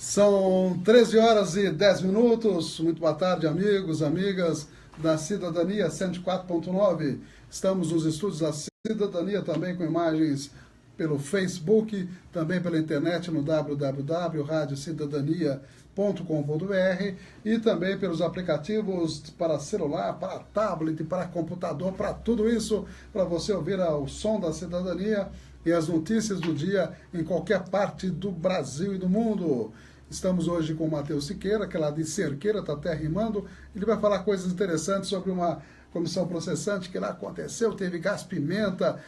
São 13 horas e 10 minutos. Muito boa tarde, amigos, amigas da Cidadania 104.9. Estamos nos estúdios da Cidadania, também com imagens pelo Facebook, também pela internet no www.radiocidadania.com.br e também pelos aplicativos para celular, para tablet, para computador, para tudo isso, para você ouvir o som da cidadania e as notícias do dia em qualquer parte do Brasil e do mundo. Estamos hoje com o Matheus Siqueira, que é lá de Cerqueira, está até rimando. Ele vai falar coisas interessantes sobre uma comissão processante que lá aconteceu, teve gás-pimenta,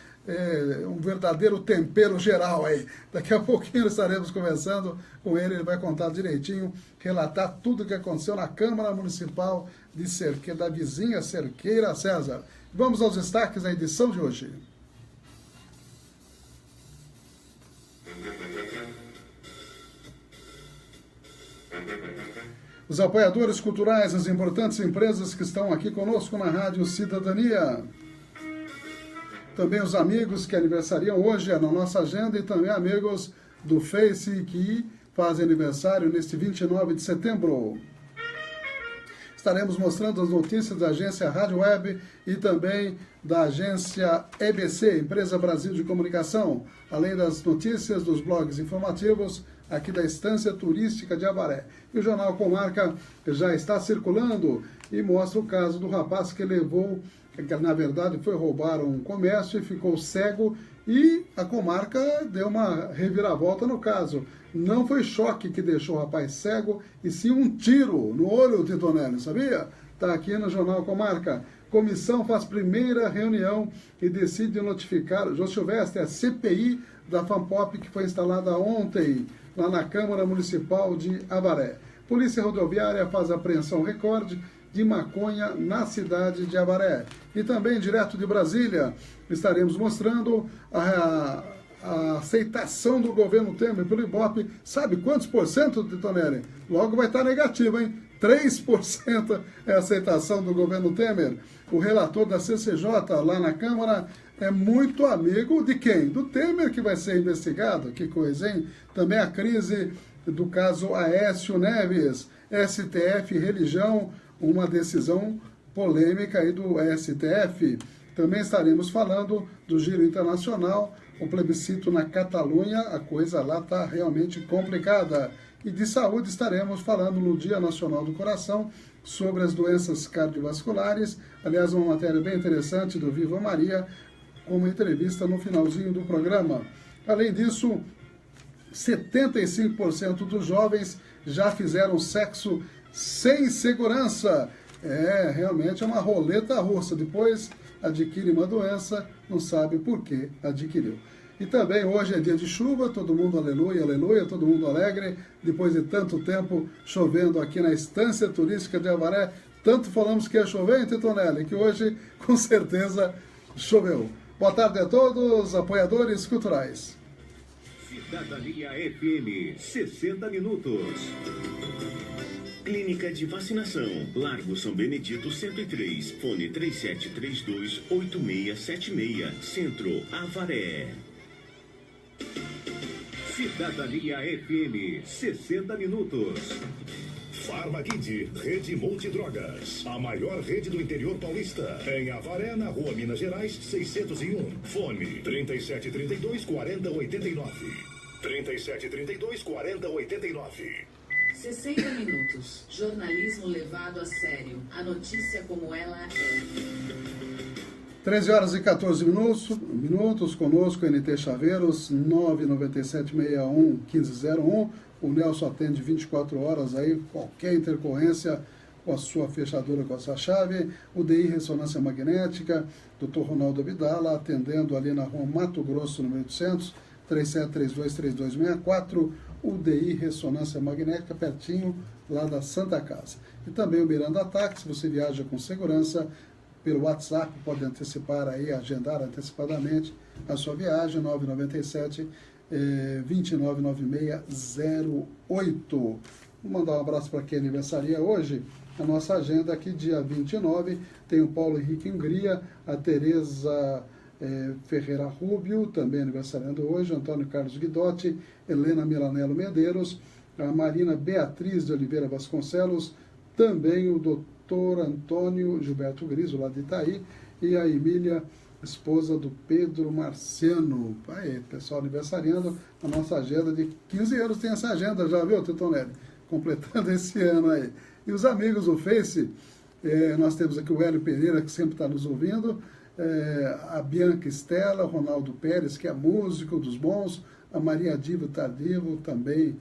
um verdadeiro tempero geral aí. Daqui a pouquinho estaremos conversando com ele, ele vai contar direitinho, relatar tudo o que aconteceu na Câmara Municipal de Cerqueira, da vizinha Cerqueira, César. Vamos aos destaques da edição de hoje. Os apoiadores culturais, as importantes empresas que estão aqui conosco na Rádio Cidadania. Também os amigos que aniversariam hoje na nossa agenda e também amigos do Face que fazem aniversário neste 29 de setembro. Estaremos mostrando as notícias da agência Rádio Web e também da agência EBC, Empresa Brasil de Comunicação, além das notícias dos blogs informativos aqui da Estância Turística de Avaré. E o Jornal Comarca já está circulando e mostra o caso do rapaz que levou, que na verdade foi roubar um comércio e ficou cego, e a Comarca deu uma reviravolta no caso. Não foi choque que deixou o rapaz cego, e sim um tiro no olho de Tonelli, sabia? Está aqui no Jornal Comarca. Comissão faz primeira reunião e decide notificar Jô Silvestre, a CPI da FANPOP, que foi instalada ontem lá na Câmara Municipal de Avaré. Polícia Rodoviária faz apreensão recorde de maconha na cidade de Avaré. E também, direto de Brasília, estaremos mostrando a aceitação do governo Temer pelo Ibope. Sabe quantos por cento, de Tonelli? Logo vai estar negativo, hein? 3% é a aceitação do governo Temer. O relator da CCJ lá na Câmara é muito amigo de quem? Do Temer, que vai ser investigado. Que coisa, hein? Também a crise do caso Aécio Neves, STF religião, uma decisão polêmica aí do STF. Também estaremos falando do giro internacional, o plebiscito na Catalunha, a coisa lá está realmente complicada. E de saúde estaremos falando no Dia Nacional do Coração sobre as doenças cardiovasculares. Aliás, uma matéria bem interessante do Viva Maria, com uma entrevista no finalzinho do programa. Além disso, 75% dos jovens já fizeram sexo sem segurança. Realmente é uma roleta russa. Depois adquire uma doença, não sabe por que adquiriu. E também hoje é dia de chuva, todo mundo aleluia, aleluia, todo mundo alegre, depois de tanto tempo chovendo aqui na Estância Turística de Avaré. Tanto falamos que ia chover, hein, Tonelli, que hoje com certeza choveu. Boa tarde a todos, apoiadores culturais. Cidadania FM, 60 minutos. Clínica de Vacinação, Largo São Benedito 103, fone 3732-8676, Centro, Avaré. Cidadania FM, 60 minutos. Farmakid, Rede Multidrogas, a maior rede do interior paulista. Em Avaré, na Rua Minas Gerais, 601. Fone 3732-4089. 3732-4089. 60 minutos. Jornalismo levado a sério. A notícia como ela é. 13 horas e 14 minutos conosco, NT Chaveiros, 99761-1501. O Nelson atende 24 horas aí, qualquer intercorrência com a sua fechadura, com a sua chave. O DI Ressonância Magnética, Dr. Ronaldo Abdala, atendendo ali na Rua Mato Grosso, número 800, 3732-3264. O DI Ressonância Magnética, pertinho lá da Santa Casa. E também o Miranda Táxi, você viaja com segurança pelo WhatsApp, pode antecipar aí, agendar antecipadamente a sua viagem, 997-299608. Vou mandar um abraço para quem aniversaria hoje. A nossa agenda aqui, dia 29, tem o Paulo Henrique Hungria, a Tereza Ferreira Rubio, também aniversariando hoje, Antônio Carlos Guidotti, Helena Milanello Medeiros, a Marina Beatriz de Oliveira Vasconcelos, também o doutor Antônio Gilberto Griso, lá de Itaí, e a Emília, esposa do Pedro Marciano. Aí, pessoal aniversariando, a nossa agenda de 15 anos tem essa agenda já, viu, Tetonelli? Completando esse ano aí. E os amigos do Face, nós temos aqui o Hélio Pereira, que sempre está nos ouvindo, a Bianca Estela, o Ronaldo Pérez, que é músico dos bons, a Maria Divo Tardivo, também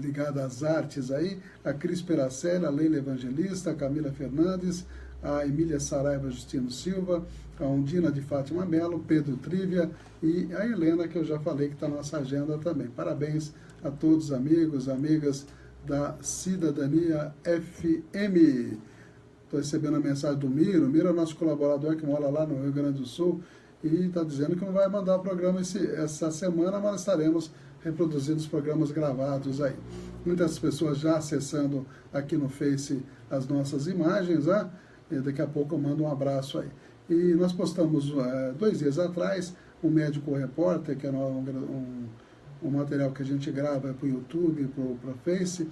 ligada às artes aí, a Cris Peracelli, a Leila Evangelista, a Camila Fernandes, a Emília Saraiva Justino Silva, a Undina de Fátima Melo, Pedro Trívia e a Helena, que eu já falei que está na nossa agenda também. Parabéns a todos os amigos, amigas da Cidadania FM. Estou recebendo a mensagem do Miro. Miro é nosso colaborador que mora lá no Rio Grande do Sul e está dizendo que não vai mandar o programa essa semana, mas estaremos reproduzindo os programas gravados aí. Muitas pessoas já acessando aqui no Face as nossas imagens, né? E daqui a pouco eu mando um abraço aí. E nós postamos 2 dias atrás um Médico Repórter, que é um material que a gente grava para o YouTube, para o Face,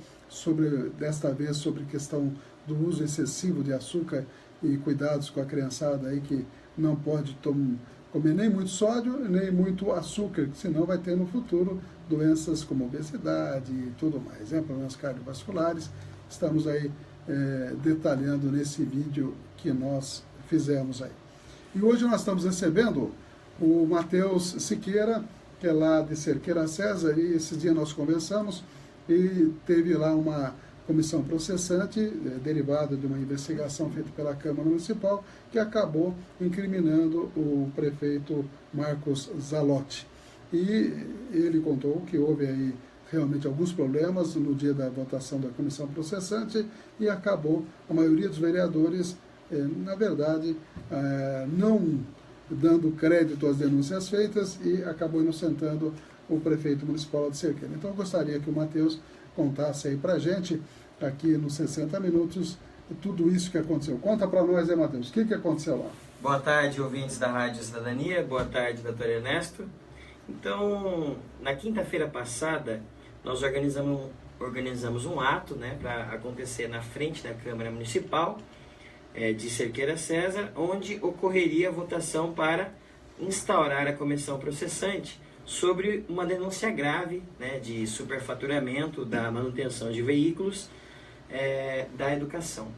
desta vez sobre questão do uso excessivo de açúcar e cuidados com a criançada aí que não pode comer nem muito sódio, nem muito açúcar, senão vai ter no futuro doenças como obesidade e tudo mais, problemas cardiovasculares. Estamos aí detalhando nesse vídeo que nós fizemos aí. E hoje nós estamos recebendo o Matheus Siqueira, que é lá de Cerqueira César, e esse dia nós conversamos e teve lá uma comissão processante derivada de uma investigação feita pela Câmara Municipal que acabou incriminando o prefeito Marcos Zalotti. E ele contou que houve aí realmente alguns problemas no dia da votação da comissão processante e acabou a maioria dos vereadores, na verdade, não dando crédito às denúncias feitas e acabou inocentando o prefeito municipal de Cerqueira. Então eu gostaria que o Matheus contasse aí pra gente, aqui nos 60 minutos, tudo isso que aconteceu. Conta para nós, Matheus, o que aconteceu lá? Boa tarde, ouvintes da Rádio Cidadania, boa tarde, doutor Ernesto. Então, na quinta-feira passada, nós organizamos um ato, para acontecer na frente da Câmara Municipal de Cerqueira César, onde ocorreria a votação para instaurar a comissão processante sobre uma denúncia grave de superfaturamento da manutenção de veículos da educação.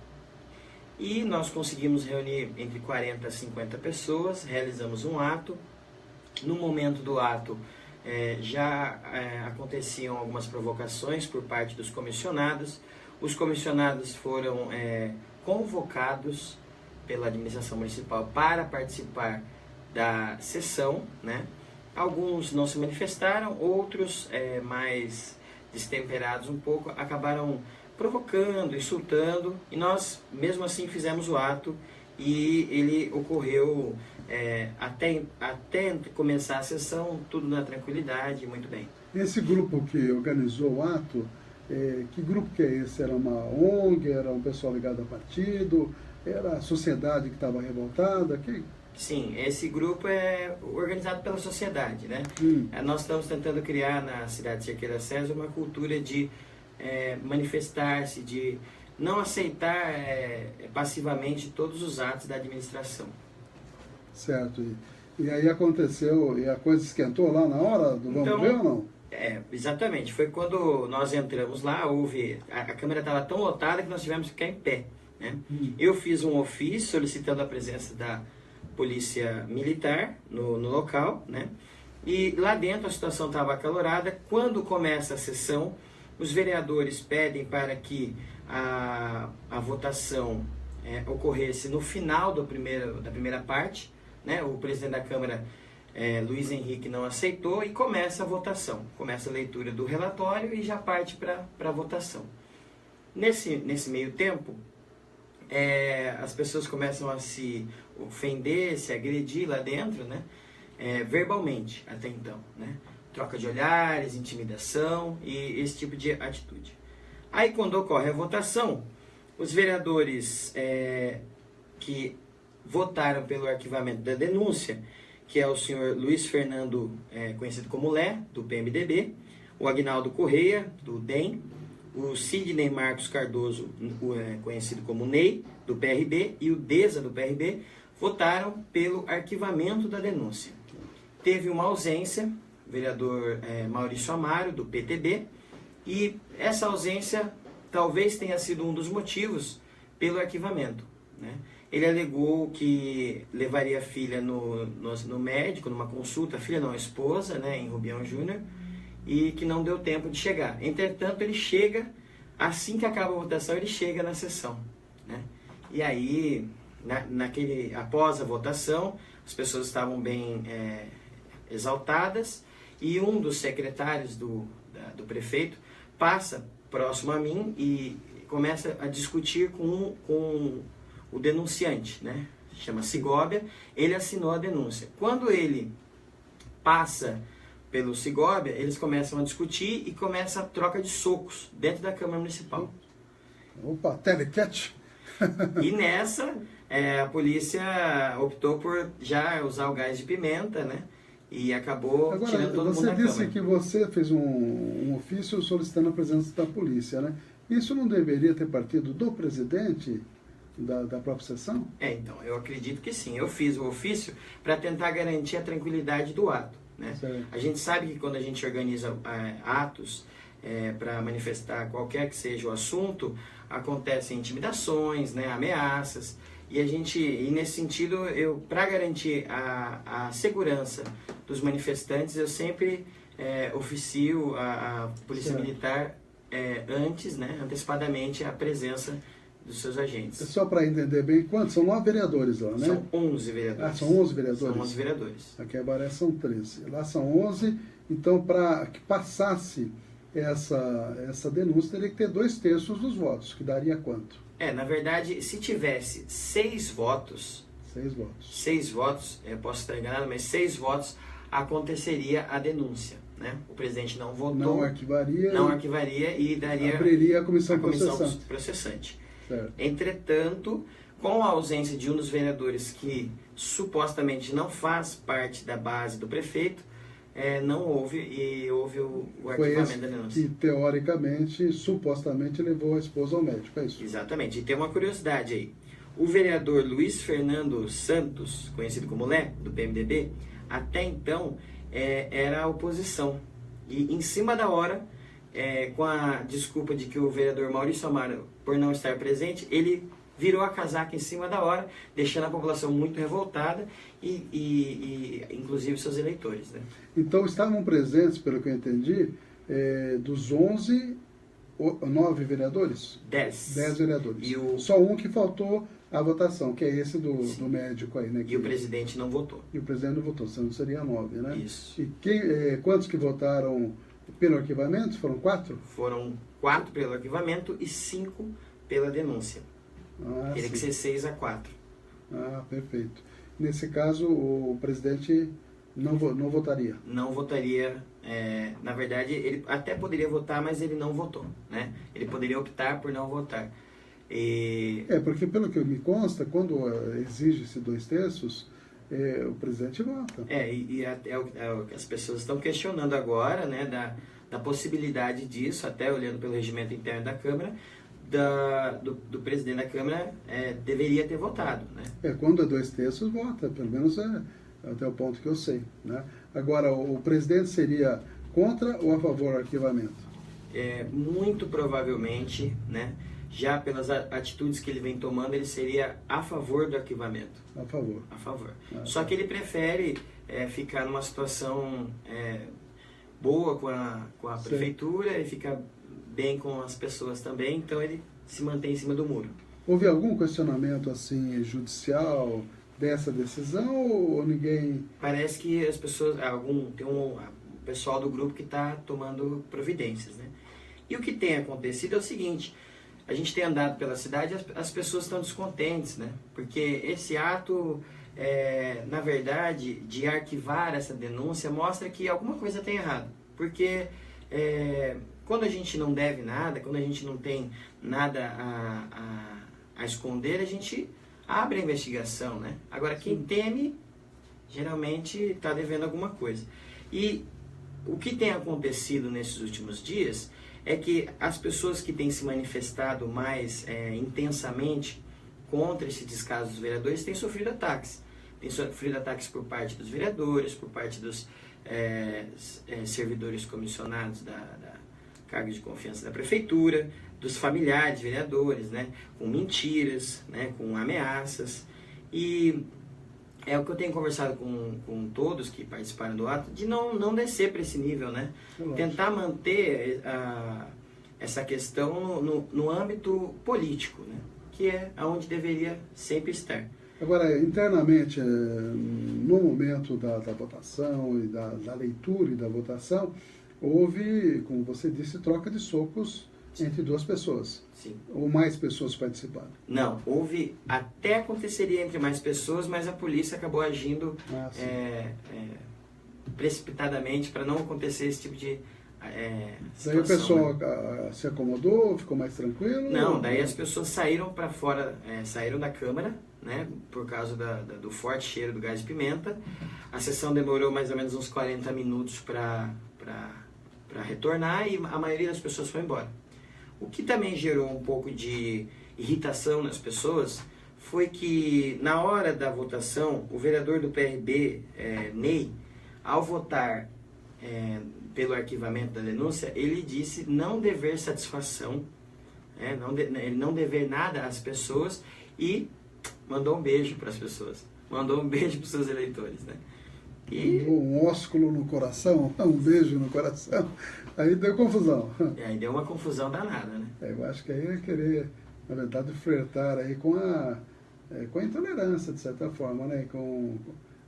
E nós conseguimos reunir entre 40 a 50 pessoas, realizamos um ato. No momento do ato, já aconteciam algumas provocações por parte dos comissionados. Os comissionados foram convocados pela administração municipal para participar da sessão, Alguns não se manifestaram, outros mais destemperados um pouco, acabaram provocando, insultando, e nós mesmo assim fizemos o ato e ele ocorreu até começar a sessão, tudo na tranquilidade, muito bem. Esse grupo que organizou o ato, que grupo que é esse? Era uma ONG, era um pessoal ligado a partido, era a sociedade que estava revoltada? Sim, esse grupo é organizado pela sociedade, Nós estamos tentando criar na cidade de Cerqueira César uma cultura de manifestar-se, de não aceitar passivamente todos os atos da administração. Certo. E aí aconteceu, e a coisa esquentou lá na hora do vamos ver ou não? Exatamente. Foi quando nós entramos lá, a Câmara estava tão lotada que nós tivemos que ficar em pé. Eu fiz um ofício solicitando a presença da Polícia Militar no local, E lá dentro a situação estava acalorada. Quando começa a sessão, os vereadores pedem para que a votação ocorresse no final da primeira parte, O presidente da Câmara, Luiz Henrique, não aceitou e começa a votação. Começa a leitura do relatório e já parte para a votação. Nesse meio tempo, as pessoas começam a se ofender, se agredir lá dentro, verbalmente até então, Troca de olhares, intimidação e esse tipo de atitude. Aí quando ocorre a votação, os vereadores que votaram pelo arquivamento da denúncia, que é o senhor Luiz Fernando, conhecido como Lé, do PMDB, o Agnaldo Correia, do DEM, o Sidney Marcos Cardoso, conhecido como Ney, do PRB, e o Deza, do PRB, votaram pelo arquivamento da denúncia. Teve uma ausência, o vereador Maurício Amaro, do PTB, e essa ausência talvez tenha sido um dos motivos pelo arquivamento, né? Ele alegou que levaria a filha no médico, numa consulta, a filha não, a esposa, né, em Rubião Júnior, e que não deu tempo de chegar. Entretanto, ele chega, assim que acaba a votação, ele chega na sessão, né? E aí, após a votação, as pessoas estavam bem exaltadas, e um dos secretários do prefeito passa próximo a mim e começa a discutir com o denunciante, né? Chama Sigóbia. Ele assinou a denúncia. Quando ele passa pelo Sigóbia, eles começam a discutir e começa a troca de socos dentro da Câmara Municipal. Opa, telecat. E nessa, a polícia optou por já usar o gás de pimenta, né? E acabou tirando todo mundo da Câmara. Você disse que você fez um ofício solicitando a presença da polícia, né? Isso não deveria ter partido do presidente da própria sessão? Então, eu acredito que sim. Eu fiz o ofício para tentar garantir a tranquilidade do ato, né? A gente sabe que quando a gente organiza atos para manifestar qualquer que seja o assunto, acontecem intimidações, né, ameaças, e nesse sentido, para garantir a segurança dos manifestantes, eu sempre oficio a Polícia Militar antes, né, antecipadamente, a presença dos seus agentes. Só para entender bem, quantos? São 9 vereadores lá, né? São 11 vereadores. Ah, são 11 vereadores? São 11 vereadores. Aqui em Baré são 13. Lá são 11, então para que passasse essa denúncia, teria que ter 2/3 dos votos, que daria quanto? Na verdade, se tivesse 6 votos... 6 votos. 6 votos, posso estar enganado, mas 6 votos aconteceria a denúncia, né? O presidente não votou. Não arquivaria. Não arquivaria e daria... Abriria a comissão processante. Certo. Entretanto, com a ausência de um dos vereadores que supostamente não faz parte da base do prefeito, não houve, e houve o arquivamento da denúncia. Que teoricamente, supostamente, levou a esposa ao médico, é isso? Exatamente. E tem uma curiosidade aí. O vereador Luiz Fernando Santos, conhecido como Lé, do PMDB, até então era a oposição. E em cima da hora, com a desculpa de que o vereador Maurício Amaro, por não estar presente, ele virou a casaca em cima da hora, deixando a população muito revoltada e inclusive seus eleitores, né? Então estavam presentes, pelo que eu entendi, dos 11, 9 vereadores? 10. 10 vereadores. Só um que faltou à votação, que é esse do médico aí, né? E o presidente não votou. E o presidente não votou, senão seria 9, né? Isso. E quantos que votaram pelo arquivamento? Foram 4? Foram 4 pelo arquivamento e 5 pela denúncia. Teria que ser 6-4. Ah, perfeito. Nesse caso, o presidente não votaria? Não votaria. Na verdade, ele até poderia votar, mas ele não votou, né? Ele poderia optar por não votar. Porque pelo que me consta, quando exige-se 2/3, o presidente vota. As pessoas estão questionando agora, né, da possibilidade disso, até olhando pelo regimento interno da Câmara, do presidente da Câmara deveria ter votado, né? Quando é 2/3 vota, pelo menos até o ponto que eu sei, né? Agora, o presidente seria contra ou a favor do arquivamento? Muito provavelmente, né, já pelas atitudes que ele vem tomando, ele seria a favor do arquivamento. A favor. A favor. Só que ele prefere ficar numa situação boa com a prefeitura e ficar bem com as pessoas também, então ele se mantém em cima do muro. Houve algum questionamento assim judicial dessa decisão ou ninguém? Parece que as pessoas, tem um pessoal do grupo que está tomando providências, né? E o que tem acontecido é o seguinte: a gente tem andado pela cidade, as pessoas estão descontentes, né? Porque esse ato, na verdade, de arquivar essa denúncia mostra que alguma coisa tem errado, porque quando a gente não deve nada, quando a gente não tem nada a esconder, a gente abre a investigação, né? Agora, quem teme, geralmente está devendo alguma coisa. E o que tem acontecido nesses últimos dias é que as pessoas que têm se manifestado mais intensamente contra esse descaso dos vereadores têm sofrido ataques. Têm sofrido ataques por parte dos vereadores, por parte dos servidores comissionados da carga de confiança da prefeitura, dos familiares vereadores, né, com mentiras, né, com ameaças. E é o que eu tenho conversado com todos que participaram do ato, de não descer para esse nível, né? Tentar manter essa questão no âmbito político, né? Que é onde deveria sempre estar. Agora, internamente, no momento da votação e da leitura e da votação, houve, como você disse, troca de socos entre duas pessoas. Sim. Ou mais pessoas participaram? Não, houve, até aconteceria entre mais pessoas, mas a polícia acabou agindo precipitadamente para não acontecer esse tipo de situação. Daí o pessoal, né? Se acomodou, ficou mais tranquilo? Não, daí as pessoas saíram para fora, saíram da Câmara, né, por causa do forte cheiro do gás de pimenta. A sessão demorou mais ou menos uns 40 minutos para retornar e a maioria das pessoas foi embora. O que também gerou um pouco de irritação nas pessoas foi que, na hora da votação, o vereador do PRB, Ney, ao votar pelo arquivamento da denúncia, ele disse não dever satisfação, ele não dever nada às pessoas e mandou um beijo para as pessoas, mandou um beijo para os seus eleitores, né? E um ósculo no coração, um beijo no coração, aí deu confusão. Aí deu uma confusão danada, né? Eu acho que aí é querer, na verdade, flertar aí com a intolerância, de certa forma, né? Com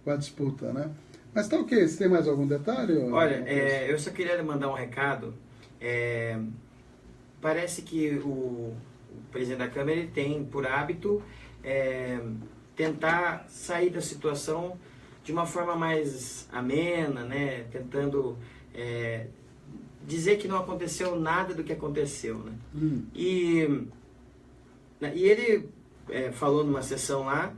a disputa, né? Mas tá ok, você tem mais algum detalhe? Olha, eu só queria mandar um recado. Parece que o presidente da Câmara ele tem por hábito tentar sair da situação de uma forma mais amena, né? Tentando dizer que não aconteceu nada do que aconteceu, né? E ele falou numa sessão lá,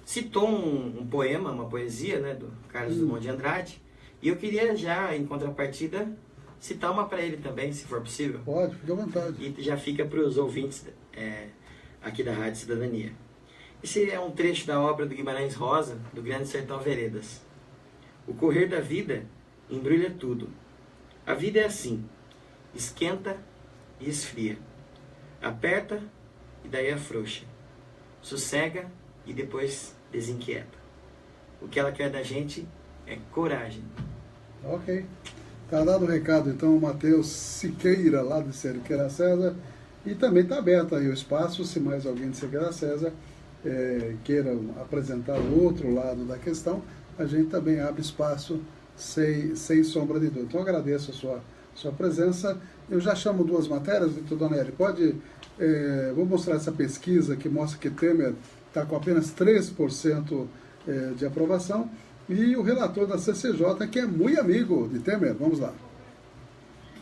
citou um poema, uma poesia, né, do Carlos Drummond de Andrade, e eu queria já, em contrapartida, citar uma para ele também, se for possível. Pode, fica à vontade. E já fica para os ouvintes aqui da Rádio Cidadania. Esse é um trecho da obra do Guimarães Rosa, do Grande Sertão Veredas. O correr da vida embrulha tudo. A vida é assim, esquenta e esfria. Aperta e daí afrouxa. Sossega e depois desinquieta. O que ela quer da gente é coragem. Ok. Tá dado o recado, então, o Matheus Siqueira, lá de Cerqueira César. E também está aberto aí o espaço, se mais alguém de Cerqueira César queira apresentar o outro lado da questão, a gente também abre espaço sem sombra de dúvida. Então, agradeço a sua presença. Eu já chamo duas matérias, doutor Donelli. Vou mostrar essa pesquisa que mostra que Temer está com apenas 3% de aprovação, e o relator da CCJ, que é muito amigo de Temer. Vamos lá.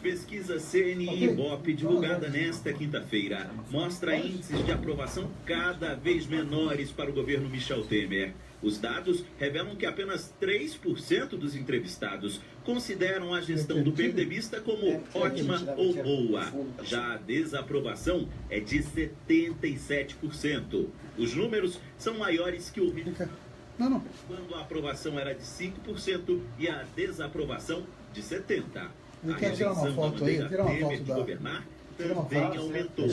Pesquisa CNI-Ibope, divulgada nesta quinta-feira, mostra índices de aprovação cada vez menores para o governo Michel Temer. Os dados revelam que apenas 3% dos entrevistados consideram a gestão do PMDBista como ótima ou boa. Já a desaprovação é de 77%. Os números são maiores que o quando a aprovação era de 5% e a desaprovação de 70%. A rejeição da bandeira Temer de governar também aumentou.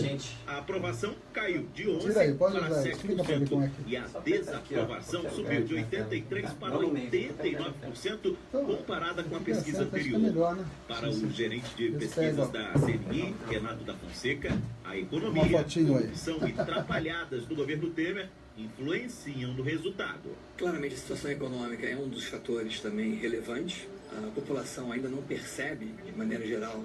A aprovação caiu de 11% para 7% e a desaprovação subiu de 83% para 89% comparada com a pesquisa anterior. Para o gerente de pesquisas da CNI, Renato da Fonseca, a economia, corrupção e trapalhadas do governo Temer influenciam no resultado. Claramente a situação econômica é um dos fatores também relevantes. A população ainda não percebe, de maneira geral,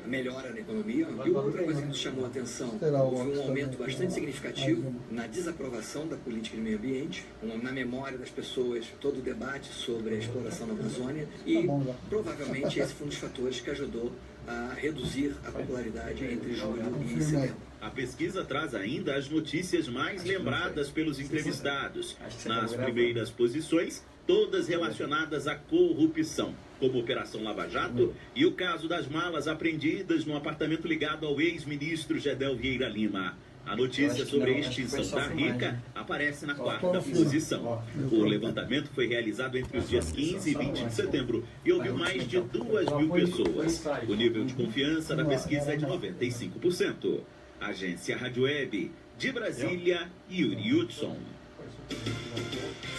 a melhora na economia. E outra coisa que nos chamou a atenção, houve um aumento bastante significativo na desaprovação da política de meio ambiente, na memória das pessoas, todo o debate sobre a exploração da Amazônia, e provavelmente esse foi um dos fatores que ajudou a reduzir a popularidade entre julho e setembro. A pesquisa traz ainda as notícias mais lembradas pelos entrevistados. Nas primeiras posições, todas relacionadas à corrupção. como Operação Lava Jato e o caso das malas apreendidas no apartamento ligado ao ex-ministro Gedel Vieira Lima. A notícia sobre a extinção da RICA aparece na quarta posição. O levantamento foi realizado entre os dias 15 e 20 de setembro e ouviu mais de 2.000 pessoas. O nível de confiança da pesquisa é de 95%. Agência Rádio Web, de Brasília, Yuri Hudson.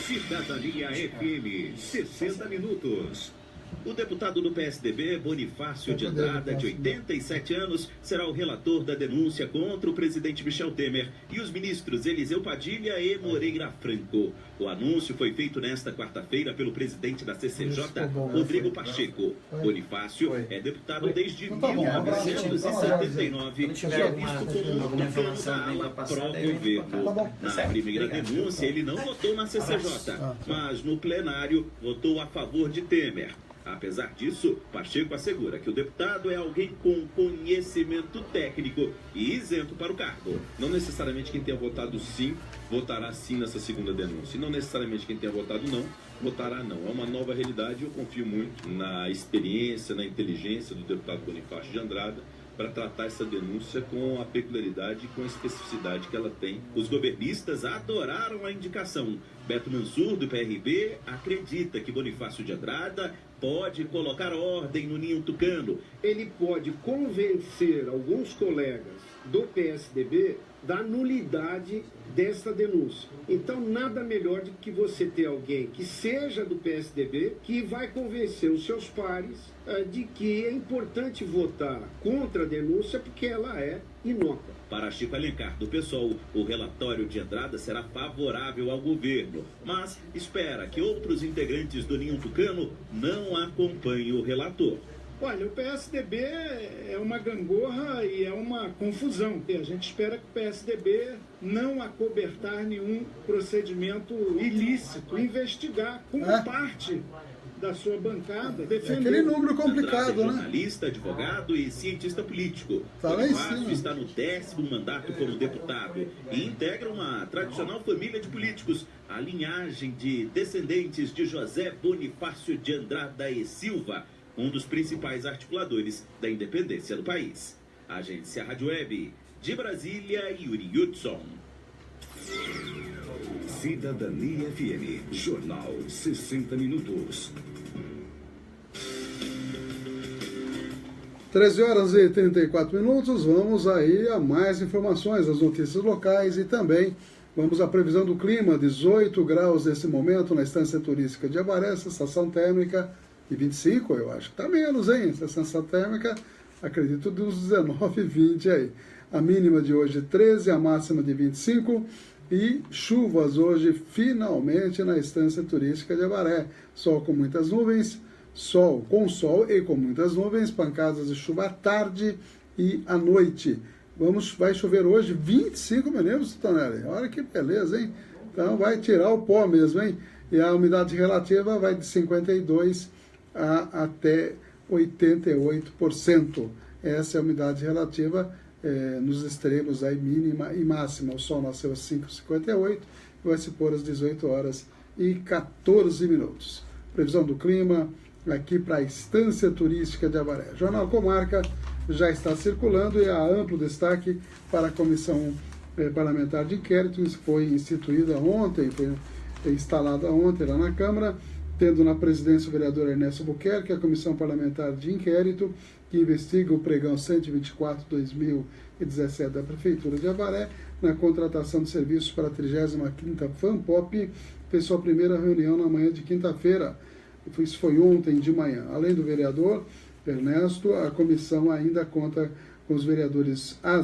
Cidadania FM, 60 minutos. O deputado do PSDB, Bonifácio de Andrada, de 87 anos, será o relator da denúncia contra o presidente Michel Temer e os ministros Eliseu Padilha e Moreira Franco. O anúncio foi feito nesta quarta-feira pelo presidente da CCJ, Rodrigo Pacheco. Bonifácio é deputado desde 1979 e é visto como um tucano da ala pró-governo. Na primeira denúncia, ele não votou na CCJ, mas no plenário votou a favor de Temer. Apesar disso, Pacheco assegura que o deputado é alguém com conhecimento técnico e isento para o cargo. Não necessariamente quem tenha votado sim, votará sim nessa segunda denúncia. E não necessariamente quem tenha votado não, votará não. É uma nova realidade e eu confio muito na experiência, na inteligência do deputado Bonifácio de Andrada para tratar essa denúncia com a peculiaridade e com a especificidade que ela tem. Os governistas adoraram a indicação. Beto Mansur, do PRB, acredita que Bonifácio de Andrada pode colocar ordem no ninho tucano. Ele pode convencer alguns colegas do PSDB da nulidade dessa denúncia. Então, nada melhor do que você ter alguém que seja do PSDB, que vai convencer os seus pares de que é importante votar contra a denúncia porque ela é inócua. Para Chico Alencar, do PSOL, o relatório de Andrada será favorável ao governo, mas espera que outros integrantes do ninho tucano não acompanhem o relator. Olha, o PSDB é uma gangorra e é uma confusão. A gente espera que o PSDB não acobertar nenhum procedimento ilícito, investigar como parte da sua bancada, defender. Aquele número complicado, né? Jornalista, advogado e cientista político. Bonifácio está no 10º mandato como deputado e integra uma tradicional família de políticos, a linhagem de descendentes de José Bonifácio de Andrada e Silva, um dos principais articuladores da independência do país. Agência Rádio Web, de Brasília, Yuri Hudson. Cidadania FM, Jornal 60 Minutos. 13 horas e 34 minutos, vamos aí a mais informações, as notícias locais e também vamos à previsão do clima, 18 graus nesse momento na estância turística de Avaré, sensação térmica de 25, eu acho que está menos, hein? Essa sensação térmica, acredito, dos 19, 20 aí. A mínima de hoje 13, a máxima de 25 e chuvas hoje finalmente na estância turística de Avaré. Sol com muitas nuvens, sol e com muitas nuvens, pancadas de chuva à tarde e à noite. Vai chover hoje 25 milímetros, Tonelli. Olha que beleza, hein? Então vai tirar o pó mesmo, hein? E a umidade relativa vai de 52% até 88%. Essa é a umidade relativa nos extremos aí, mínima e máxima. O sol nasceu às 5h58 e vai se pôr às 18 horas e 14 minutos. Previsão do clima aqui para a estância turística de Avaré. Jornal Comarca já está circulando e há amplo destaque para a comissão parlamentar de inquérito. Isso foi instituída ontem, foi instalada ontem lá na Câmara, tendo na presidência o vereador Ernesto Buquerque, a comissão parlamentar de inquérito, que investiga o pregão 124/2017 da Prefeitura de Avaré, na contratação de serviços para a 35ª FANPOP, fez sua primeira reunião na manhã de quinta-feira. Isso foi ontem de manhã. Além do vereador Ernesto, a comissão ainda conta com os vereadores, a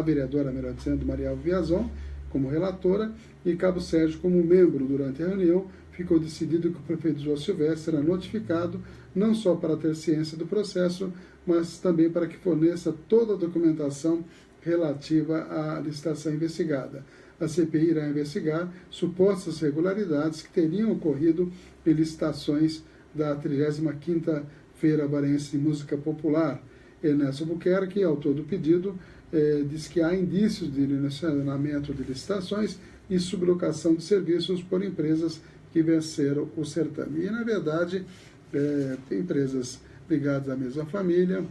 vereadora, melhor dizendo, Maria Viazon, como relatora, e Cabo Sérgio como membro. Durante a reunião, ficou decidido que o prefeito João Silvestre será notificado não só para ter ciência do processo, mas também para que forneça toda a documentação relativa à licitação investigada. A CPI irá investigar supostas irregularidades que teriam ocorrido em licitações da 35ª Feira Avarense de Música Popular. Ernesto Buquerque, autor do pedido, diz que há indícios de direcionamento de licitações e sublocação de serviços por empresas que venceram o certame. E, na verdade, empresas ligadas à mesma família,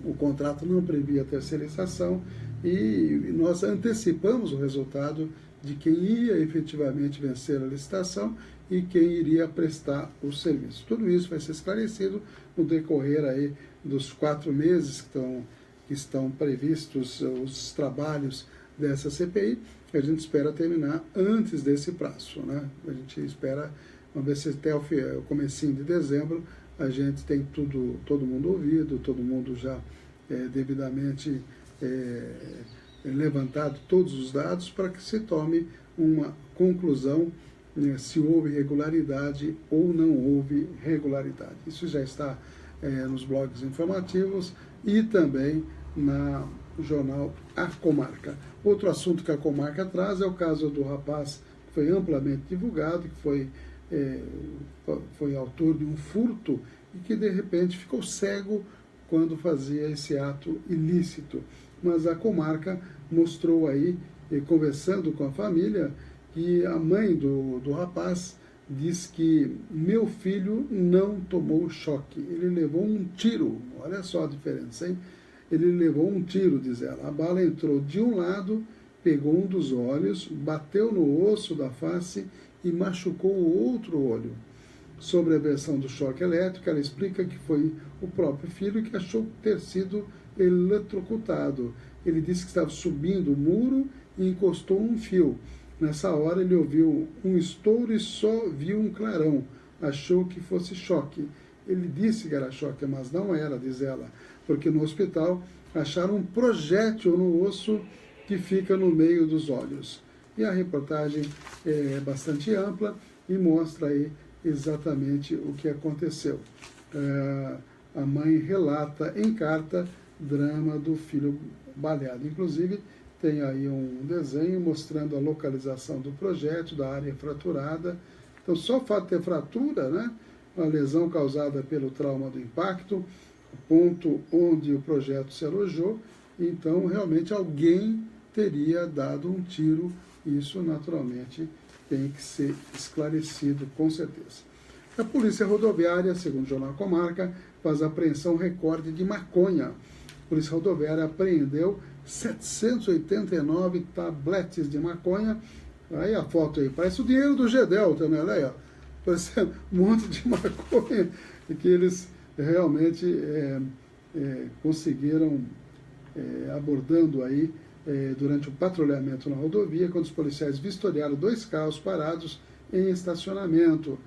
o contrato não previa terceirização e nós antecipamos o resultado de quem ia efetivamente vencer a licitação e quem iria prestar o serviço. Tudo isso vai ser esclarecido no decorrer aí dos 4 meses que estão previstos os trabalhos dessa CPI, que a gente espera terminar antes desse prazo, né? A gente espera, vamos ver se até o comecinho de dezembro a gente tem todo mundo ouvido, todo mundo já devidamente levantado todos os dados para que se tome uma conclusão se houve regularidade ou não houve regularidade. Isso já está nos blogs informativos e também no jornal A Comarca. Outro assunto que a Comarca traz é o caso do rapaz que foi amplamente divulgado, que foi autor de um furto e que de repente ficou cego quando fazia esse ato ilícito. Mas a Comarca mostrou aí, conversando com a família, que a mãe do rapaz diz que meu filho não tomou choque, ele levou um tiro. Olha só a diferença, hein? Ele levou um tiro, diz ela. A bala entrou de um lado, pegou um dos olhos, bateu no osso da face e machucou o outro olho. Sobre a versão do choque elétrico, ela explica que foi o próprio filho que achou ter sido eletrocutado. Ele disse que estava subindo o muro e encostou um fio. Nessa hora ele ouviu um estouro e só viu um clarão. Achou que fosse choque. Ele disse que era choque, mas não era, diz ela, porque no hospital acharam um projétil no osso que fica no meio dos olhos. E a reportagem é bastante ampla e mostra aí exatamente o que aconteceu. A mãe relata em carta drama do filho baleado. Inclusive, tem aí um desenho mostrando a localização do projétil, da área fraturada. Então, só o fato de ter fratura, né? Uma lesão causada pelo trauma do impacto, o ponto onde o projétil se alojou. Então, realmente, alguém teria dado um tiro. Isso, naturalmente, tem que ser esclarecido, com certeza. A Polícia Rodoviária, segundo o jornal Comarca, faz apreensão recorde de maconha. A Polícia Rodoviária apreendeu 789 tabletes de maconha. Aí a foto aí, parece o dinheiro do Gedel também, olha aí, ó. Parece um monte de maconha que eles realmente conseguiram, abordando aí durante o patrulhamento na rodovia, quando os policiais vistoriaram 2 carros parados em estacionamento,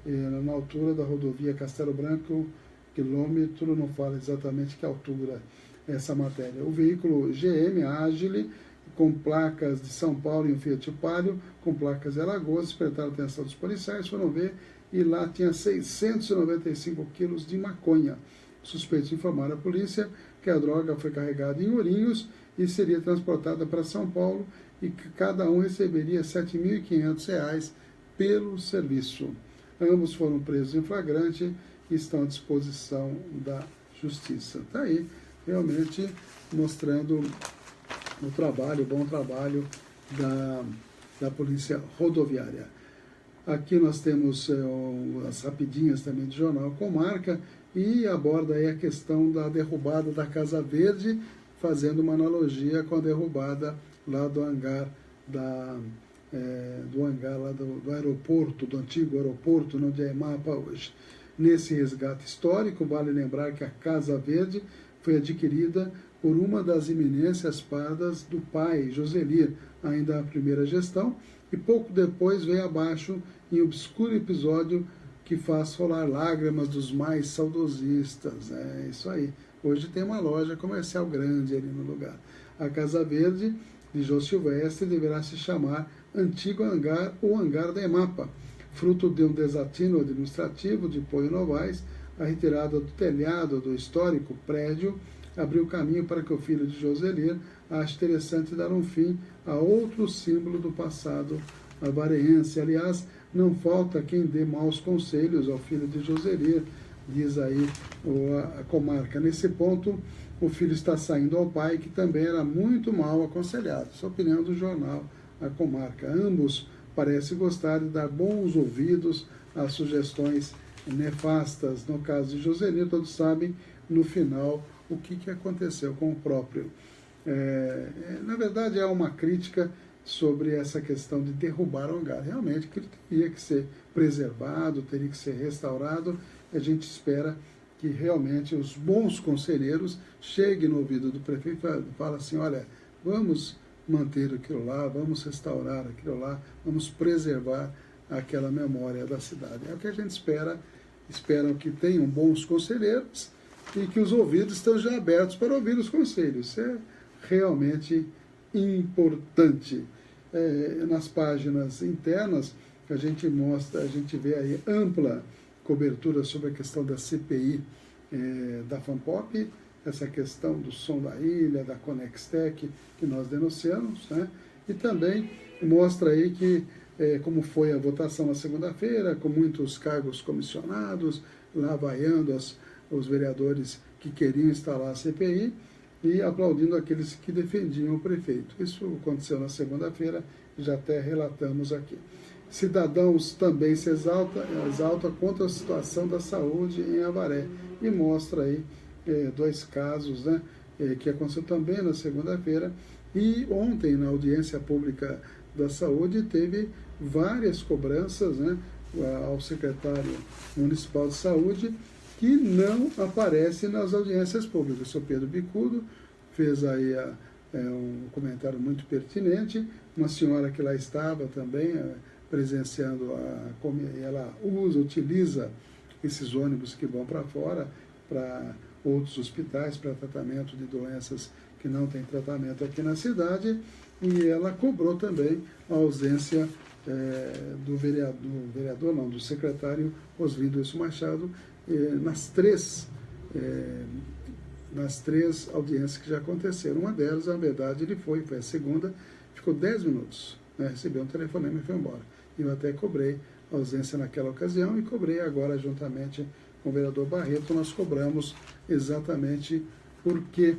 na altura da rodovia Castelo Branco, quilômetro, não fala exatamente que altura essa matéria. O veículo GM Agile, com placas de São Paulo e um Fiat Palio, com placas de Alagoas, despertaram a atenção dos policiais, foram ver, e lá tinha 695 quilos de maconha. Suspeitos informaram à polícia que a droga foi carregada em Ourinhos e seria transportada para São Paulo e que cada um receberia R$ 7.500 pelo serviço. Ambos foram presos em flagrante e estão à disposição da Justiça. Está aí, realmente mostrando o bom trabalho da Polícia Rodoviária. Aqui nós temos as rapidinhas também do jornal Comarca e aborda aí a questão da derrubada da Casa Verde, fazendo uma analogia com a derrubada lá do hangar lá do aeroporto, do antigo aeroporto, onde é EMAPA hoje. Nesse resgate histórico, vale lembrar que a Casa Verde foi adquirida por uma das eminências pardas do pai, Joselir, ainda na primeira gestão, e pouco depois veio abaixo em obscuro episódio que faz rolar lágrimas dos mais saudosistas. É isso aí. Hoje tem uma loja comercial grande ali no lugar. A Casa Verde, de Jô Silvestre, deverá se chamar Antigo Hangar ou Hangar da EMAPA. Fruto de um desatino administrativo de Poio Novaes, a retirada do telhado do histórico prédio abriu caminho para que o filho de Joselir ache interessante dar um fim a outro símbolo do passado avareense. Aliás, não falta quem dê maus conselhos ao filho de Joselir, diz aí a Comarca. Nesse ponto, o filho está saindo ao pai, que também era muito mal aconselhado. Essa é a opinião do jornal A Comarca. Ambos parecem gostar de dar bons ouvidos às sugestões nefastas. No caso de Josenir, todos sabem, no final, o que aconteceu com o próprio. Na verdade, é uma crítica sobre essa questão de derrubar o hangar. Realmente, aquilo teria que ser preservado, teria que ser restaurado. A gente espera que realmente os bons conselheiros cheguem no ouvido do prefeito e falem assim, olha, vamos manter aquilo lá, vamos restaurar aquilo lá, vamos preservar aquela memória da cidade. É o que a gente espera. Esperam que tenham bons conselheiros e que os ouvidos estejam abertos para ouvir os conselhos. Isso é realmente importante. Nas páginas internas, a gente vê aí ampla cobertura sobre a questão da CPI da FANPOP, essa questão do som da ilha, da Conextec, que nós denunciamos, né? E também mostra aí que como foi a votação na segunda-feira, com muitos cargos comissionados, lá vaiando os vereadores que queriam instalar a CPI e aplaudindo aqueles que defendiam o prefeito. Isso aconteceu na segunda-feira, já até relatamos aqui. Cidadãos também se exalta contra a situação da saúde em Avaré e mostra aí 2 casos, né, que aconteceu também na segunda-feira. E ontem, na audiência pública da saúde, teve várias cobranças, né, ao secretário municipal de saúde, que não aparece nas audiências públicas. O senhor Pedro Bicudo fez aí um comentário muito pertinente. Uma senhora que lá estava também presenciando, ela utiliza esses ônibus que vão para fora, para outros hospitais, para tratamento de doenças que não tem tratamento aqui na cidade, e ela cobrou também a ausência do secretário Oslindo Wilson Machado nas três audiências que já aconteceram. Uma delas, na verdade, ele foi a segunda, ficou 10 minutos, né, recebeu um telefonema e foi embora. Eu até cobrei a ausência naquela ocasião e cobrei agora, juntamente com o vereador Barreto, nós cobramos exatamente porque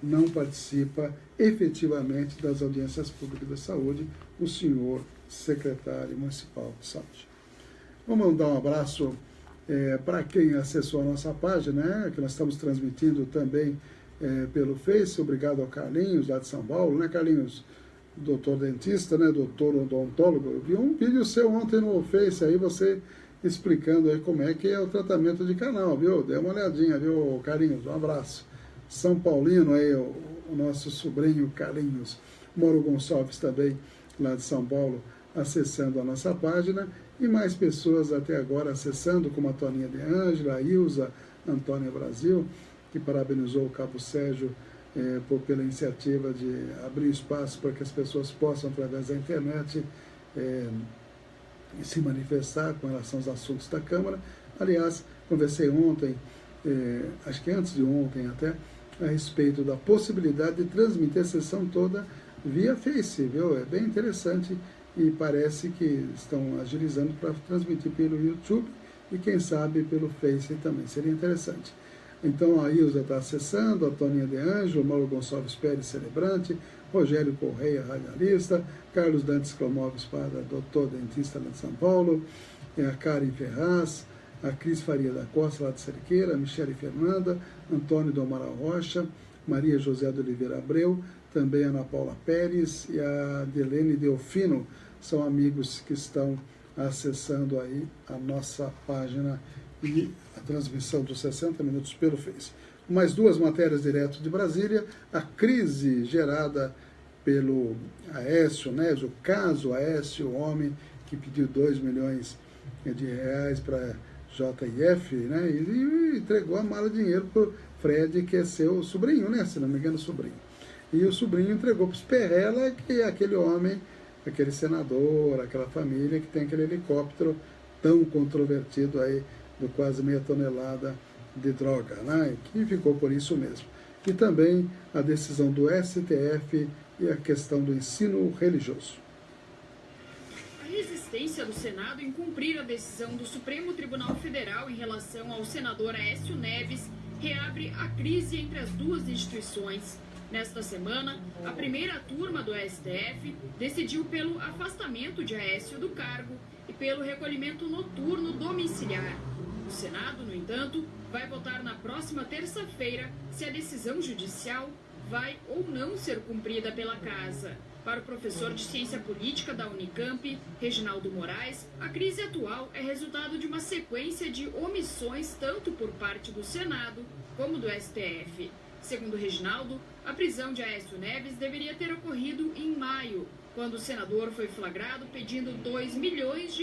não participa efetivamente das audiências públicas da saúde o senhor secretário municipal de saúde. Vamos mandar um abraço para quem acessou a nossa página, né, que nós estamos transmitindo também pelo Face. Obrigado ao Carlinhos, lá de São Paulo, né, Carlinhos? Doutor dentista, né, doutor odontólogo. Eu vi um vídeo seu ontem no Face, aí você explicando aí como é que é o tratamento de canal, viu? Dê uma olhadinha, viu, Carlinhos? Um abraço. São Paulino aí, o nosso sobrinho Carlinhos. Mauro Gonçalves também, lá de São Paulo, acessando a nossa página. E mais pessoas até agora acessando, como a Toninha de Ângela, a Ilza, Antônia Brasil, que parabenizou o Cabo Sérgio pela iniciativa de abrir espaço para que as pessoas possam, através da internet, se manifestar com relação aos assuntos da Câmara. Aliás, conversei ontem, acho que antes de ontem até, a respeito da possibilidade de transmitir a sessão toda via Face, viu? É bem interessante e parece que estão agilizando para transmitir pelo YouTube e quem sabe pelo Face também, seria interessante. Então a Ilza está acessando, a Toninha de Ângelo, Mauro Gonçalves Pérez, celebrante, Rogério Correia, radialista, Carlos Dantes Clomov Espada, doutor dentista lá de São Paulo, a Karen Ferraz, a Cris Faria da Costa, lá de Cerqueira, a Michele Fernanda, Antônio do Amaral Rocha, Maria José de Oliveira Abreu, também a Ana Paula Pérez e a Delene Delfino, são amigos que estão acessando aí a nossa página e a transmissão dos 60 minutos pelo Face. Mais 2 matérias direto de Brasília, a crise gerada pelo Aécio Neves, o caso Aécio, o homem que pediu 2 milhões de reais para JF, né, e entregou a mala de dinheiro para o Fred, que é seu sobrinho, né, se não me engano, sobrinho. E o sobrinho entregou para os Perrella, que é aquele homem, aquele senador, aquela família que tem aquele helicóptero tão controvertido aí, do quase meia tonelada de droga, né, que ficou por isso mesmo. E também a decisão do STF e a questão do ensino religioso. A resistência do Senado em cumprir a decisão do Supremo Tribunal Federal em relação ao senador Aécio Neves reabre a crise entre as duas instituições. Nesta semana, a primeira turma do STF decidiu pelo afastamento de Aécio do cargo e pelo recolhimento noturno domiciliar. O Senado, no entanto, vai votar na próxima terça-feira se a decisão judicial vai ou não ser cumprida pela Casa. Para o professor de Ciência Política da Unicamp, Reginaldo Moraes, a crise atual é resultado de uma sequência de omissões tanto por parte do Senado como do STF. Segundo Reginaldo, a prisão de Aécio Neves deveria ter ocorrido em maio, quando o senador foi flagrado pedindo R$2 milhões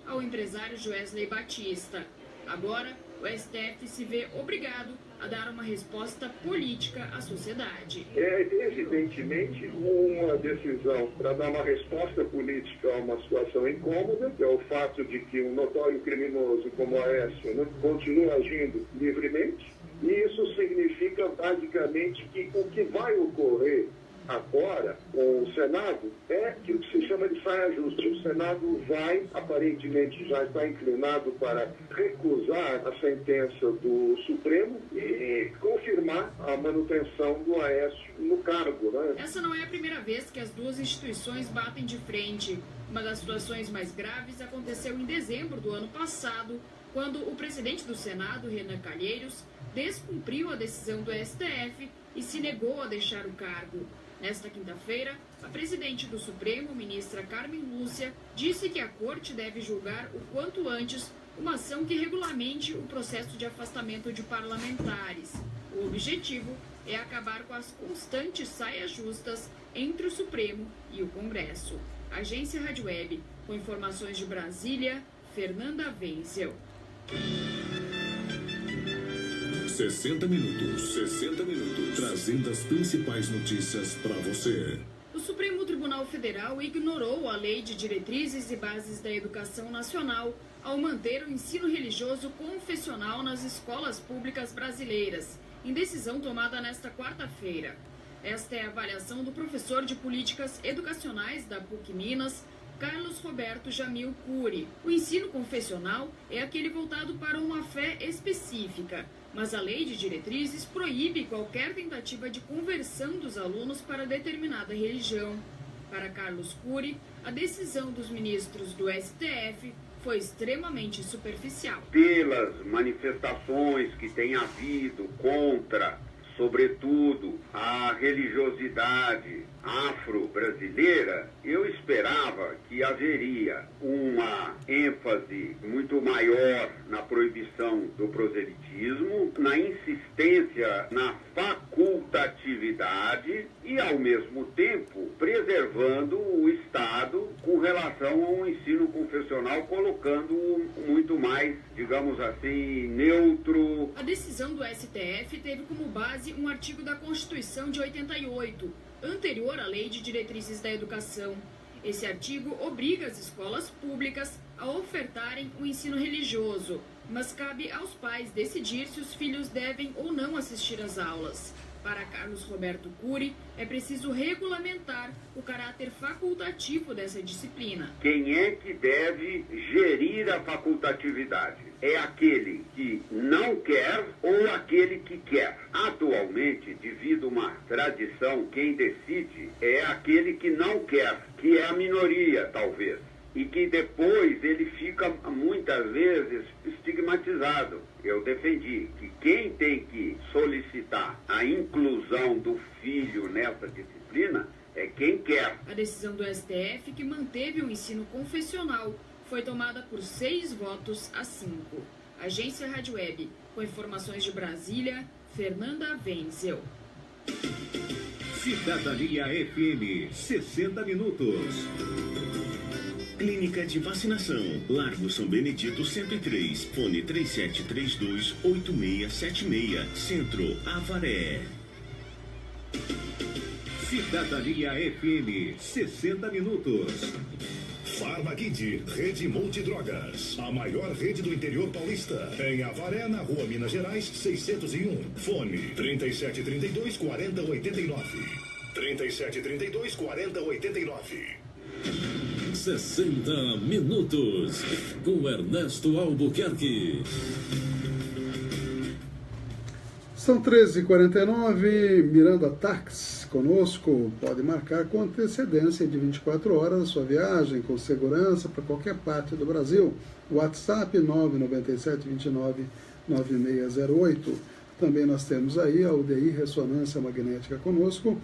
ao empresário Joesley Batista. Agora, o STF se vê obrigado a dar uma resposta política à sociedade. É evidentemente uma decisão para dar uma resposta política a uma situação incômoda, que é o fato de que um notório criminoso como Aécio continua agindo livremente. E isso significa basicamente que o que vai ocorrer agora com o Senado é que o que se chama de saia justa. O Senado vai, aparentemente já está inclinado para recusar a sentença do Supremo e confirmar a manutenção do Aécio no cargo, né? Essa não é a primeira vez que as duas instituições batem de frente. Uma das situações mais graves aconteceu em dezembro do ano passado, quando o presidente do Senado, Renan Calheiros, descumpriu a decisão do STF e se negou a deixar o cargo. Nesta quinta-feira, a presidente do Supremo, ministra Carmen Lúcia, disse que a Corte deve julgar o quanto antes uma ação que regulamente o processo de afastamento de parlamentares. O objetivo é acabar com as constantes saias justas entre o Supremo e o Congresso. Agência Rádio Web, com informações de Brasília, Fernanda Wenzel. 60 minutos, trazendo as principais notícias para você. O Supremo Tribunal Federal ignorou a Lei de Diretrizes e Bases da Educação Nacional ao manter o ensino religioso confessional nas escolas públicas brasileiras, em decisão tomada nesta quarta-feira. Esta é a avaliação do professor de Políticas Educacionais da PUC Minas, Carlos Roberto Jamil Cury. O ensino confessional é aquele voltado para uma fé específica, mas a Lei de Diretrizes proíbe qualquer tentativa de conversão dos alunos para determinada religião. Para Carlos Cury, a decisão dos ministros do STF foi extremamente superficial. Pelas manifestações que tem havido contra, sobretudo, a religiosidade afro-brasileira, eu esperava que haveria uma ênfase muito maior na proibição do proselitismo, na insistência na facultatividade e, ao mesmo tempo, preservando o Estado com relação ao ensino confessional, colocando-o muito mais, digamos assim, neutro. A decisão do STF teve como base um artigo da Constituição de 88, anterior à Lei de Diretrizes da Educação. Esse artigo obriga as escolas públicas a ofertarem o ensino religioso, mas cabe aos pais decidir se os filhos devem ou não assistir às aulas. Para Carlos Roberto Cury, é preciso regulamentar o caráter facultativo dessa disciplina. Quem é que deve gerir a facultatividade? É aquele que não quer ou aquele que quer? Atualmente, devido a uma tradição, quem decide é aquele que não quer, que é a minoria, talvez. E que depois ele fica, muitas vezes, estigmatizado. Eu defendi que quem tem que solicitar a inclusão do filho nessa disciplina é quem quer. A decisão do STF, que manteve o ensino confessional, foi tomada por 6 votos a 5. Agência Rádio Web, com informações de Brasília, Fernanda Wenzel. Cidadania FM, 60 minutos. Clínica de Vacinação, Largo São Benedito 103, fone 3732-8676, Centro, Avaré. Cidadania FM, 60 minutos. Farmaquid, Rede Multidrogas, a maior rede do interior paulista. Em Avaré, na Rua Minas Gerais, 601. Fone 3732-4089. 3732-4089. 60 minutos com Ernesto Albuquerque. São 13h49, Miranda Táxi conosco, pode marcar com antecedência de 24 horas a sua viagem com segurança para qualquer parte do Brasil. WhatsApp 997299608. Também nós temos aí a UDI Ressonância Magnética conosco,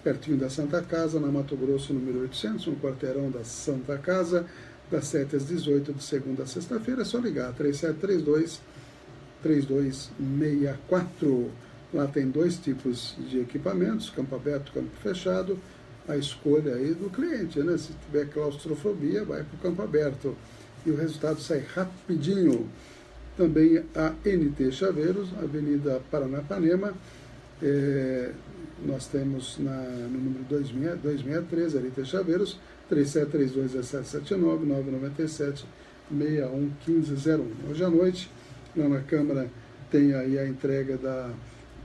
pertinho da Santa Casa, na Mato Grosso, número 800, um quarteirão da Santa Casa, das 7 às 18, de segunda a sexta-feira. É só ligar, 3732-3264. Lá tem 2 tipos de equipamentos, campo aberto, campo fechado. A escolha aí do cliente, né? Se tiver claustrofobia, vai para o campo aberto. E o resultado sai rapidinho. Também a NT Chaveiros, Avenida Paranapanema. Nós temos no número 2613, NT Chaveiros, 3732-1779, 997-611501. Hoje à noite, lá na Câmara, tem aí a entrega da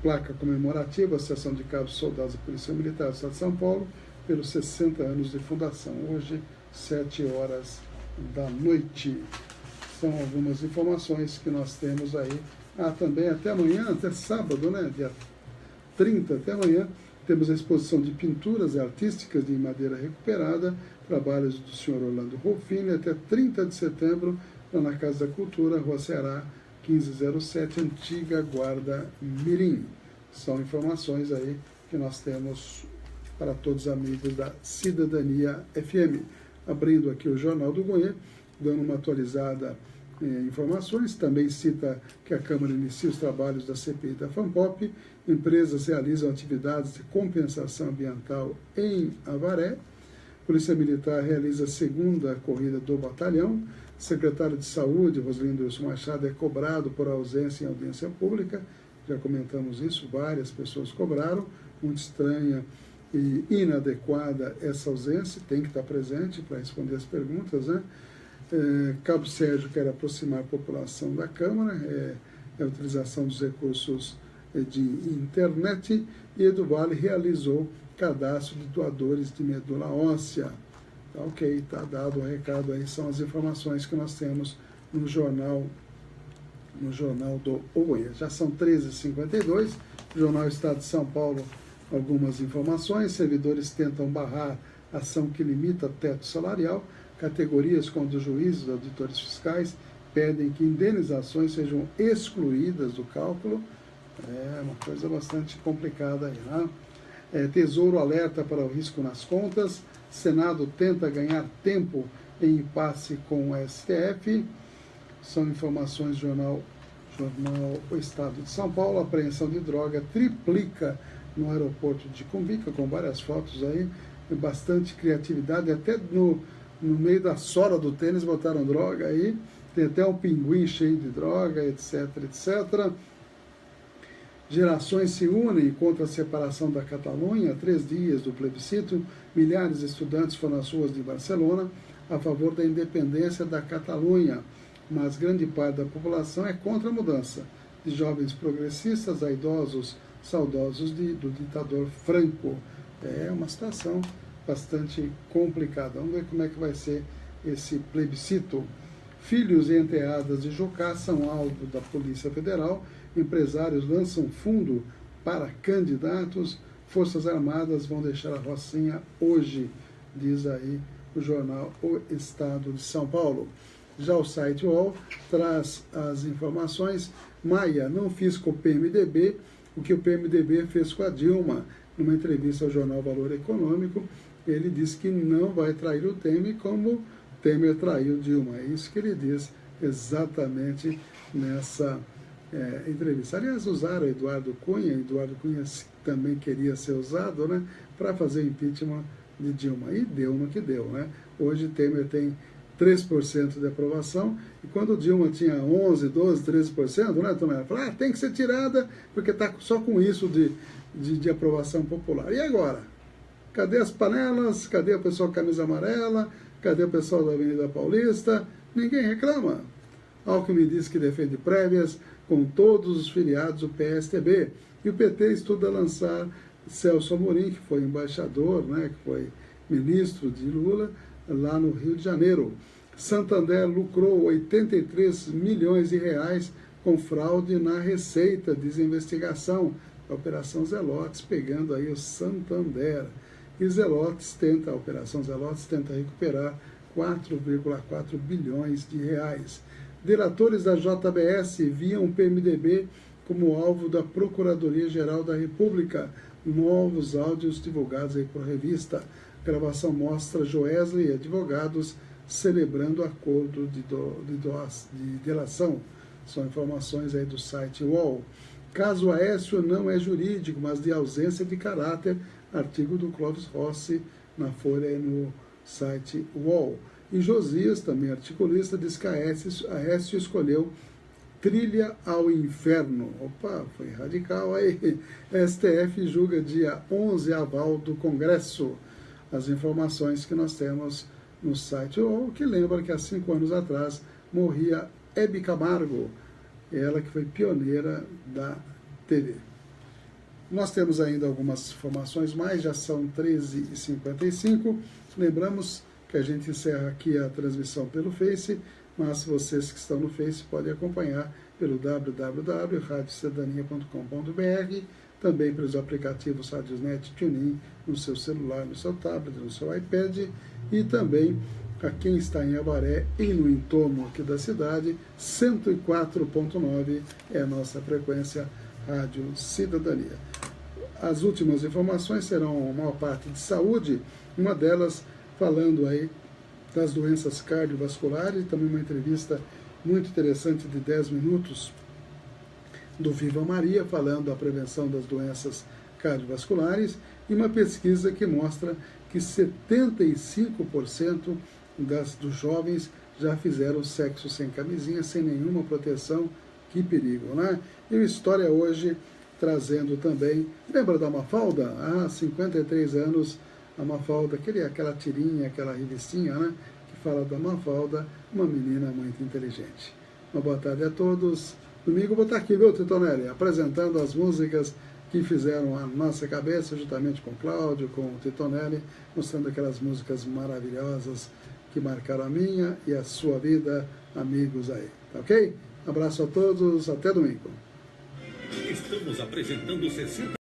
placa comemorativa, Associação de Cabos Soldados da Polícia Militar do Estado de São Paulo, pelos 60 anos de fundação. Hoje, 7 horas da noite. São algumas informações que nós temos aí. Também até amanhã, até sábado, né, dia 30, até amanhã, temos a exposição de pinturas artísticas de madeira recuperada, trabalhos do senhor Orlando Rolfini, até 30 de setembro, lá na Casa da Cultura, Rua Ceará, 1507, Antiga Guarda Mirim. São informações aí que nós temos para todos os amigos da Cidadania FM. Abrindo aqui o Jornal do Goiê, dando uma atualizada em informações, também cita que a Câmara inicia os trabalhos da CPI da FANPOP, empresas realizam atividades de compensação ambiental em Avaré, Polícia Militar realiza a 2ª corrida do batalhão, secretário de Saúde, Roslindo Wilson Machado, é cobrado por ausência em audiência pública, já comentamos isso, várias pessoas cobraram, muito estranha e inadequada essa ausência, tem que estar presente para responder as perguntas, né? Cabo Sérgio quer aproximar a população da Câmara, a utilização dos recursos de internet, e Edu Vale realizou cadastro de doadores de medula óssea. Tá, ok, está dado o recado aí, são as informações que nós temos no Jornal do Goiê. Já são 13h52, Jornal Estado de São Paulo, algumas informações. Servidores tentam barrar ação que limita teto salarial. Categorias como dos juízes, auditores fiscais, pedem que indenizações sejam excluídas do cálculo. É uma coisa bastante complicada aí, né? Tesouro alerta para o risco nas contas. Senado tenta ganhar tempo em impasse com o STF. São informações do jornal O Estado de São Paulo. A apreensão de droga triplica no aeroporto de Cumbica, com várias fotos aí, bastante criatividade, até no meio da sola do tênis botaram droga aí, tem até um pinguim cheio de droga, etc, etc. Gerações se unem contra a separação da Catalunha. Há 3 dias do plebiscito, milhares de estudantes foram às ruas de Barcelona a favor da independência da Catalunha, mas grande parte da população é contra a mudança, de jovens progressistas a idosos saudosos do ditador Franco. É uma situação bastante complicada. Vamos ver como é que vai ser esse plebiscito. Filhos e enteadas de Jocá são alvo da Polícia Federal. Empresários lançam fundo para candidatos. Forças Armadas vão deixar a Rocinha hoje, diz aí o jornal O Estado de São Paulo. Já o site UOL traz as informações. Maia não fiz com o PMDB o que o PMDB fez com a Dilma. Numa entrevista ao jornal Valor Econômico, ele disse que não vai trair o Temer como Temer traiu Dilma. É isso que ele diz exatamente nessa entrevista. Aliás, usaram Eduardo Cunha também queria ser usado, né, para fazer o impeachment de Dilma. E deu no que deu, né? Hoje Temer tem 3% de aprovação, e quando Dilma tinha 11%, 12%, 13%, né, Tomé? Falou, tem que ser tirada, porque está só com isso de aprovação popular. E agora? Cadê as panelas? Cadê o pessoal com camisa amarela? Cadê o pessoal da Avenida Paulista? Ninguém reclama. Alckmin diz que defende prévias com todos os filiados do PSDB. E o PT estuda lançar Celso Amorim, que foi embaixador, né, que foi ministro de Lula, lá no Rio de Janeiro. Santander lucrou 83 milhões de reais com fraude na Receita, diz a investigação. A Operação Zelotes pegando aí o Santander. E a Operação Zelotes tenta recuperar 4,4 bilhões de reais. Delatores da JBS viam o PMDB como alvo da Procuradoria-Geral da República. Novos áudios divulgados aí por revista. A gravação mostra Joesley e advogados celebrando acordo de delação. São informações aí do site UOL. Caso Aécio não é jurídico, mas de ausência de caráter. Artigo do Clóvis Rossi na Folha e no site UOL. E Josias, também articulista, diz que Aécio escolheu trilha ao inferno. Opa, foi radical aí. STF julga dia 11 aval do Congresso. As informações que nós temos no site UOL, que lembra que há 5 anos atrás morria Hebe Camargo, ela que foi pioneira da TV. Nós temos ainda algumas informações mais, já são 13h55. Lembramos que a gente encerra aqui a transmissão pelo Face, mas vocês que estão no Face podem acompanhar pelo www.radiocidadania.com.br, também pelos aplicativos Radiosnet, TuneIn, no seu celular, no seu tablet, no seu iPad, e também a quem está em Avaré e no entorno aqui da cidade, 104.9 é a nossa frequência Rádio Cidadania. As últimas informações serão a maior parte de saúde, uma delas falando aí das doenças cardiovasculares, e também uma entrevista muito interessante de 10 minutos do Viva Maria, falando da prevenção das doenças cardiovasculares, e uma pesquisa que mostra que 75% dos jovens já fizeram sexo sem camisinha, sem nenhuma proteção. Que perigo, né? E a história hoje trazendo também, lembra da Mafalda? Há 53 anos, a Mafalda, aquela tirinha, aquela revistinha, né? Que fala da Mafalda, uma menina muito inteligente. Uma boa tarde a todos. Domingo eu vou estar aqui, viu, Titonelli? Apresentando as músicas que fizeram a nossa cabeça, juntamente com o Cláudio, com o Titonelli, mostrando aquelas músicas maravilhosas que marcaram a minha e a sua vida, amigos aí. Tá ok? Abraço a todos, até domingo. Estamos apresentando 60